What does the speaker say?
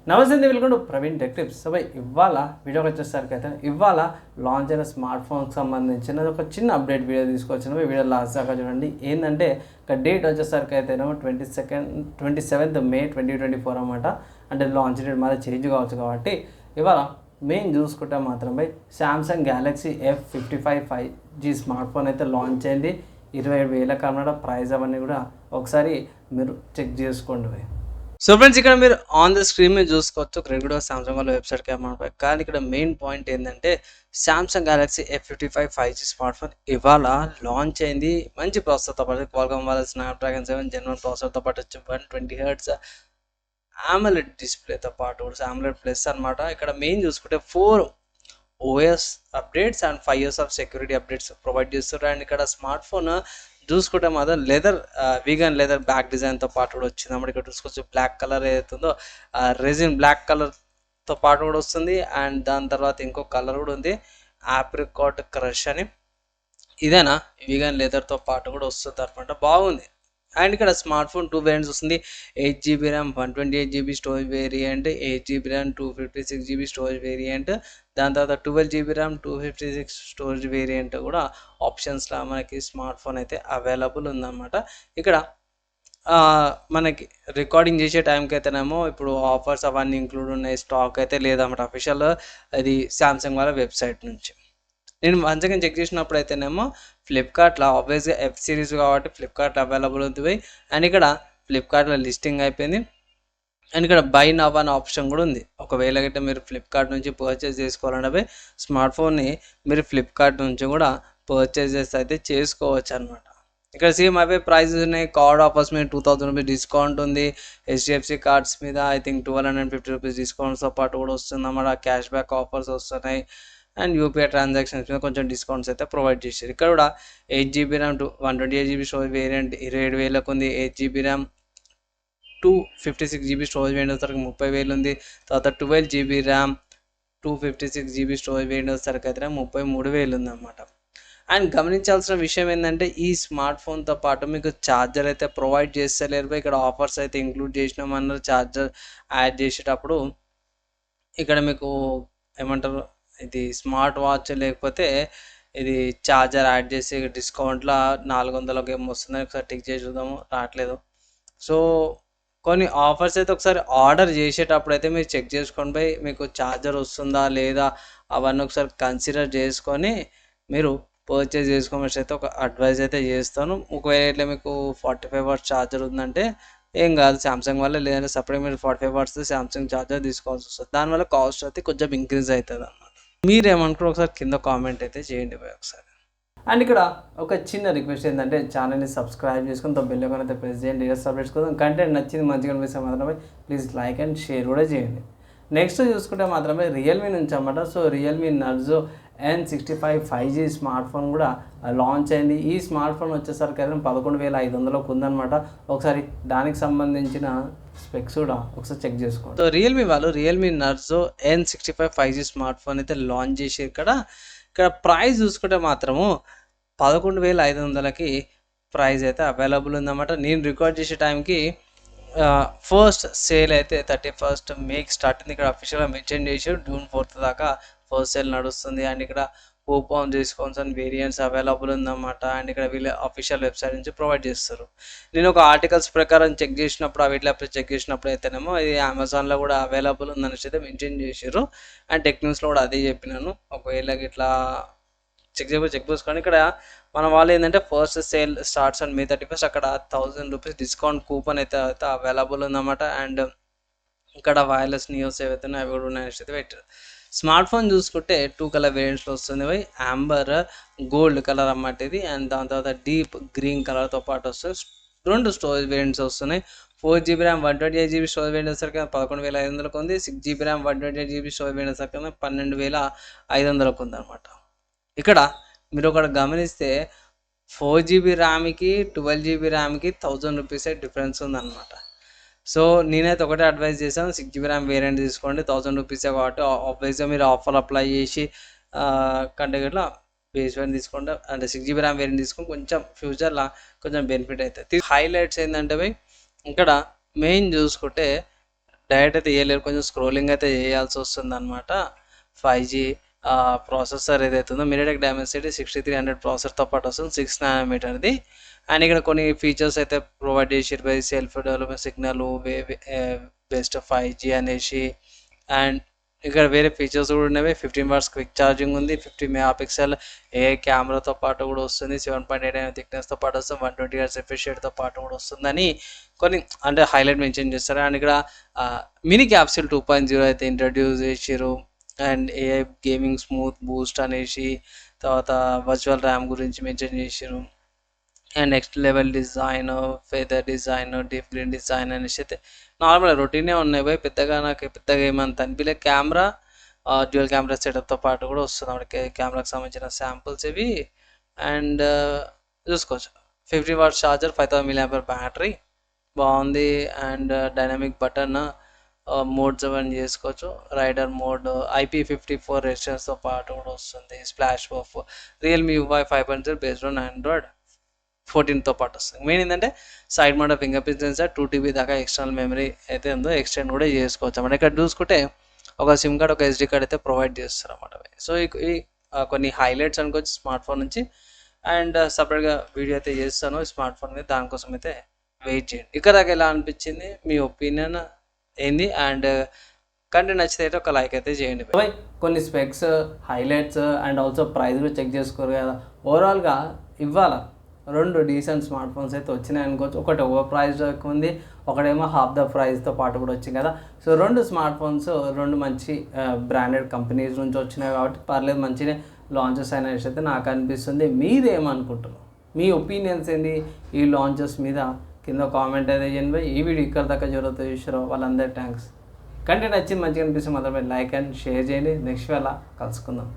నమస్తే, welcome to Praveen tech tips. So ఇవాళ వీడియోకి వచ్చేసరికి అయితే ఇవాళ లాంచ్ అయిన స్మార్ట్ ఫోన్కి సంబంధించిన ఒక చిన్న అప్డేట్ వీడియో తీసుకొచ్చిన వీడియో లాస్ట్ దాకా చూడండి. ఏంటంటే ఇక డేట్ వచ్చేసరికి అయితే 27th May 2024 అనమాట. అంటే లాంచ్ డేట్ మాత్రం చేంజ్ కావచ్చు కాబట్టి ఇవాళ మెయిన్ చూసుకుంటే మాత్రమే Samsung Galaxy F55 5G smart phone అయితే లాంచ్ అయింది. 27,000 కన్నడ ప్రైస్ అవన్నీ కూడా ఒకసారి మీరు చెక్ చేసుకోండి. సో ఫ్రెండ్స్, ఇక్కడ మీరు ఆన్ ద స్క్రీన్ మీద చూసుకోవచ్చు రెగ్యులర్ సామ్సంగ్ వాళ్ళ వెబ్సైట్ కెమెరా. కానీ ఇక్కడ మెయిన్ పాయింట్ ఏంటంటే Samsung Galaxy F55 5G smart phone ఇవాళ లాంచ్ అయింది. మంచి ప్రాసెసర్తో పాటు క్వాల్కామ్ వాళ్ళ స్నాప్డ్రాగన్ 7 Gen 1 ప్రాసెసర్తో పాటు వచ్చి 120 Hz AMOLED డిస్ప్లేతో పాటు AMOLED ప్లస్ అనమాట. ఇక్కడ మెయిన్ చూసుకుంటే 4 OS updates and 5 years of security updates provide చేస్తారు. అండ్ ఇక్కడ స్మార్ట్ ఫోన్ చూసుకుంటే మాత్రం వీగన్ లెదర్ బ్యాక్ డిజైన్తో పాటు కూడా వచ్చింది అన్నమాట. ఇక్కడ చూసుకోవచ్చు బ్లాక్ కలర్ ఏదైతుందో రెజిన్ బ్లాక్ కలర్తో పాటు కూడా వస్తుంది. అండ్ దాని తర్వాత ఇంకో కలర్ కూడా ఉంది, ఆప్రికాట్ క్రష్ అని. ఇదేనా వీగన్ లెదర్తో పాటు కూడా వస్తుంది అనమాట, బాగుంది. అండ్ ఇక్కడ స్మార్ట్ ఫోన్ 2 వేరియంట్స్ వస్తుంది. 8GB RAM 128GB storage variant, 8GB RAM 256GB storage variant, దాని తర్వాత 12GB RAM 256 స్టోరేజ్ వేరియంట్ కూడా ఆప్షన్స్లో మనకి స్మార్ట్ ఫోన్ అయితే అవైలబుల్ ఉందన్నమాట. ఇక్కడ మనకి రికార్డింగ్ చేసే టైంకి అయితేనేమో ఇప్పుడు ఆఫర్స్ అవన్నీ ఇంక్లూడ్ ఉన్నాయి, స్టాక్ అయితే లేదన్నమాట అఫీషియల్ అది శాంసంగ్ వాళ్ళ వెబ్సైట్ నుంచి. నేను వన్స్ అగైన్ చెక్ చేసినప్పుడు అయితేనేమో ఫ్లిప్కార్ట్లో ఆబ్వియస్గా F సిరీస్ కాబట్టి ఫ్లిప్కార్ట్లో అవైలబుల్ ఉంది. అండ్ ఇక్కడ ఫ్లిప్కార్ట్లో లిస్టింగ్ అయిపోయింది. అండ్ ఇక్కడ బై నవ్ అనే ఆప్షన్ కూడా ఉంది. ఒకవేళ గిట్ట మీరు ఫ్లిప్కార్ట్ నుంచి పర్చేస్ చేసుకోవాలంటే స్మార్ట్ ఫోన్ని మీరు ఫ్లిప్కార్ట్ నుంచి కూడా పర్చేసెస్ అయితే చేసుకోవచ్చు అనమాట. ఇక్కడ సేమ్ అవే ప్రైజెస్ ఉన్నాయి. కార్డ్ ఆఫర్స్ మీద 2000 రూపీస్ డిస్కౌంట్ ఉంది. HDFC కార్డ్స్ మీద ఐ థింక్ 1250 రూపీస్ డిస్కౌంట్స్తో పాటు కూడా వస్తుంది అన్నమాట. క్యాష్ బ్యాక్ ఆఫర్స్ వస్తున్నాయి. అండ్ యూపీఐ ట్రాన్సాక్షన్స్ మీద కొంచెం డిస్కౌంట్స్ అయితే ప్రొవైడ్ చేశారు. ఇక్కడ కూడా 8GB RAM 128GB storage variant 27,000 ఉంది. 8GB RAM 256GB storage variant వచ్చేసరికి 30,000 ఉంది. తర్వాత 12GB RAM 256GB storage variant వచ్చేసరికి అయితే 33,000 ఉంది అన్నమాట. అండ్ గమనించాల్సిన విషయం ఏంటంటే ఈ స్మార్ట్ ఫోన్తో పాటు మీకు ఛార్జర్ అయితే ప్రొవైడ్ చేస్తలేరు. ఇక్కడ ఆఫర్స్ అయితే ఇంక్లూడ్ చేసినామన్నారు. ఛార్జర్ యాడ్ చేసేటప్పుడు ఇక్కడ మీకు ఏమంటారు, ఇది స్మార్ట్ వాచ్ లేకపోతే ఇది ఛార్జర్ యాడ్ చేసి డిస్కౌంట్లో 400కి ఏమో వస్తుందని ఒకసారి టిక్ చేసి చూద్దాము, రావట్లేదు. సో కొన్ని ఆఫర్స్ అయితే ఒకసారి ఆర్డర్ చేసేటప్పుడు అయితే మీరు చెక్ చేసుకోండి పోయి మీకు ఛార్జర్ వస్తుందా లేదా అవన్నీ ఒకసారి కన్సిడర్ చేసుకొని మీరు పర్చేస్ చేసుకోమని అయితే ఒక అడ్వైజ్ అయితే చేస్తాను. ఒకవేళ ఇట్లా మీకు 45 వాట్స్ ఛార్జర్ ఉందంటే ఏం కాదు, సామ్సంగ్ వల్ల, లేదంటే సపరేట్ మీరు 45 వాట్స్ సామ్సంగ్ ఛార్జర్ తీసుకోవాల్సి వస్తుంది. దానివల్ల కాస్ట్ అయితే కొంచెం ఇంక్రీజ్ అవుతుంది అన్నమాట. మీరేమనుకుంటారు ఒకసారి కింద కామెంట్ అయితే చేయండి ఒకసారి. అండ్ ఇక్కడ ఒక చిన్న రిక్వెస్ట్ ఏంటంటే ఛానల్ని సబ్స్క్రైబ్ చేసుకుని బెల్ ఐకాన్ అయితే ప్రెస్ చేయండి. సబ్స్క్రైబ్ కోసం కంటెంట్ నచ్చింది మంచిగా అనిపిస్తే మాత్రమే ప్లీజ్ లైక్ అండ్ షేర్ కూడా చేయండి. నెక్స్ట్ చూసుకుంటే మాత్రమే రియల్మీ నుంచి అన్నమాట. So Realme Narzo N65 5G smart phone కూడా లాంచ్ అయింది. ఈ స్మార్ట్ ఫోన్ వచ్చేసరికి అయితే 11,500కు ఉందన్నమాట. ఒకసారి దానికి సంబంధించిన స్పెక్స్ కూడా ఒకసారి చెక్ చేసుకోండి. సో రియల్మీ వాళ్ళు Realme Narzo N65 5G smart phone అయితే లాంచ్ చేసి ఇక్కడ ప్రైస్ చూసుకుంటే మాత్రము 11,500కి ప్రైస్ అయితే అవైలబుల్ ఉందన్నమాట. నేను రికార్డ్ చేసే టైంకి ఫస్ట్ సేల్ అయితే 31st Mayకి స్టార్ట్ అయింది. ఇక్కడ అఫీషియల్గా మెన్షన్ చేసి June 4th దాకా ఫస్ట్ సేల్ నడుస్తుంది. అండ్ ఇక్కడ coupon discounts and variants available ఉందన్నమాట. అండ్ ఇక్కడ వీళ్ళ అఫీషియల్ వెబ్సైట్ నుంచి ప్రొవైడ్ చేస్తారు. నేను ఒక ఆర్టికల్స్ ప్రకారం చెక్ చేసినప్పుడు వీటిలో చెక్ చేసినప్పుడు అయితేనేమో ఇది అమెజాన్లో కూడా అవైలబుల్ ఉందని అయితే మెన్షన్ చేశారు. అండ్ టెక్ న్యూస్లో కూడా అదే చెప్పినాను. ఒకవేళ ఇట్లా చెక్ చేసుకోండి. ఇక్కడ మన వాళ్ళు ఏంటంటే first sale starts and May 31st అక్కడ 1000 రూపీస్ డిస్కౌంట్ కూపన్ అయితే అవైలబుల్ ఉందన్నమాట. అండ్ ఇక్కడ వైర్లెస్ నియోస్ ఏవైతే అవి కూడా ఉన్నాయని అయితే పెట్టారు. స్మార్ట్ ఫోన్ చూసుకుంటే 2 కలర్ వేరియంట్స్లో వస్తుంది. యాంబర్ గోల్డ్ కలర్ అన్నమాట ఇది. అండ్ దాని తర్వాత డీప్ గ్రీన్ కలర్తో పాటు వస్తుంది. 2 స్టోరేజ్ వేరియంట్స్ వస్తున్నాయి. 4GB RAM 128GB storage variant వచ్చేసరికి 11,500కు ఉంది. 6GB RAM 128GB storage variant వచ్చేసరికి 12,500కు ఉంది అనమాట. ఇక్కడ మీరు ఒకటి గమనిస్తే 4GB ర్యామ్కి 12GB ర్యామ్కి 1000 రూపీసే డిఫరెన్స్ ఉందన్నమాట. సో నేనైతే ఒకటే అడ్వైజ్ చేశాను, 6GB RAM వేరియంట్ తీసుకోండి, 1000 రూపీసే కాబట్టి ఆబ్వియస్గా మీరు ఆఫర్ అప్లై చేసి కంటే ఇట్లా బేస్ వేరియంట్ తీసుకోండి. అంటే 6GB RAM వేరియంట్ తీసుకొని కొంచెం ఫ్యూచర్లో కొంచెం బెనిఫిట్ అవుతుంది. హైలైట్స్ ఏంటంటే ఇక్కడ మెయిన్ చూసుకుంటే డైరెక్ట్ అయితే చేయలేరు, కొంచెం స్క్రోలింగ్ అయితే చేయాల్సి వస్తుంది అనమాట. 5G ప్రాసెసర్ ఏదైతే ఉందో MediaTek Dimensity 6300 ప్రాసెసర్తో పాటు వస్తుంది, 6 nanometerది. అండ్ ఇక్కడ కొన్ని ఫీచర్స్ అయితే ప్రొవైడ్ చేసారు by self development signal, best 5G అనేసి. అండ్ ఇక్కడ వేరే ఫీచర్స్ కూడా ఉన్నవి. 15 వాట్స్ క్విక్ ఛార్జింగ్ ఉంది, 50 మెగాపిక్సెల్ ఏ కెమెరాతో పాటు కూడా వస్తుంది, 7.8 థిక్నెస్తో పాటు వస్తుంది, 120 హెర్ట్జ్ రిఫ్రెష్ రేట్తో పాటు కూడా వస్తుందని కొన్ని అంటే హైలైట్ మెన్షన్ చేస్తారు. అండ్ ఇక్కడ మినీ క్యాప్సూల్ 2.0 అయితే ఇంట్రడ్యూస్ చేసారు. And AI gaming smooth Boost అనేసి, తర్వాత వర్చువల్ ర్యామ్ గురించి మెన్షన్ చేసారు. And next level design, feather design, deep green design అనేసి అయితే నార్మల్ రొటీనే ఉన్నాయి పోయి, నాకు పెద్దగా ఏమంత అనిపించలే. కెమెరా డ్యూయల్ కెమెరా సెటప్తో పాటు కూడా వస్తుంది అప్పటికే కెమెరాకి సంబంధించిన శాంపుల్స్ ఇవి. అండ్ చూసుకోవచ్చు 50 వాట్స్ ఛార్జర్, 5000 mAh బ్యాటరీ బాగుంది. అండ్ డైనమిక్ బటన్ మోడ్స్ అవన్నీ చేసుకోవచ్చు. రైడర్ మోడ్, IP54 రెసిస్టెన్స్తో పాటు కూడా వస్తుంది. Splash of Realme UI 5.0 based on Android 14తో పాటు వస్తుంది. మెయిన్ ఏంటంటే side model finger print censor, 2 TB దాకా ఎక్స్టర్నల్ మెమరీ అయితే ఉందో ఎక్స్టెండ్ కూడా చేసుకోవచ్చు అన్నమాట. ఇక్కడ చూసుకుంటే ఒక సిమ్ కార్డ్, ఒక SD కార్డ్ అయితే ప్రొవైడ్ చేస్తారు అన్నమాట. సో ఈ కొన్ని హైలైట్స్ అనుకోవచ్చు స్మార్ట్ ఫోన్ నుంచి. అండ్ సపరేట్గా వీడియో అయితే చేస్తాను స్మార్ట్ ఫోన్ మీద, దానికోసం అయితే వెయిట్ చేయండి. ఇక్కడ దాకా ఎలా అనిపించింది, మీ ఒపీనియన్ ఏంది? అండ్ కంటెంట్ నచ్చితే అయితే ఒక లైక్ అయితే చేయండి. కొన్ని specs, highlights and also price కూడా చెక్ చేసుకోరు కదా. ఓవరాల్గా ఇవాళ 2 డీసెంట్ స్మార్ట్ ఫోన్స్ అయితే వచ్చినాయి అనుకోవచ్చు. ఒకటి ఓవర్ ప్రైస్ ఎక్కువ ఉంది, ఒకటేమో హాఫ్ ద ప్రైస్తో పాటు కూడా వచ్చింది కదా. సో 2 స్మార్ట్ ఫోన్స్ 2 మంచి బ్రాండెడ్ కంపెనీస్ నుంచి వచ్చినాయి కాబట్టి పర్లేదు, మంచిగా లాంచెస్ అయిన అయితే నాకు అనిపిస్తుంది. మీరేమనుకుంటున్నారు, మీ ఒపీనియన్స్ ఏంటి ఈ లాంచెస్ మీద కింద కామెంట్ అయితే చేయండి. ఈ వీడియో ఇక్కడ దాకా జరుగుతుంది చూసారో వాళ్ళందరూ థ్యాంక్స్. కంటెంట్ నచ్చింది, మంచిగా అనిపిస్తే మాత్రమే లైక్ అండ్ షేర్ చేయండి. నెక్స్ట్ వేళ కలుసుకుందాం.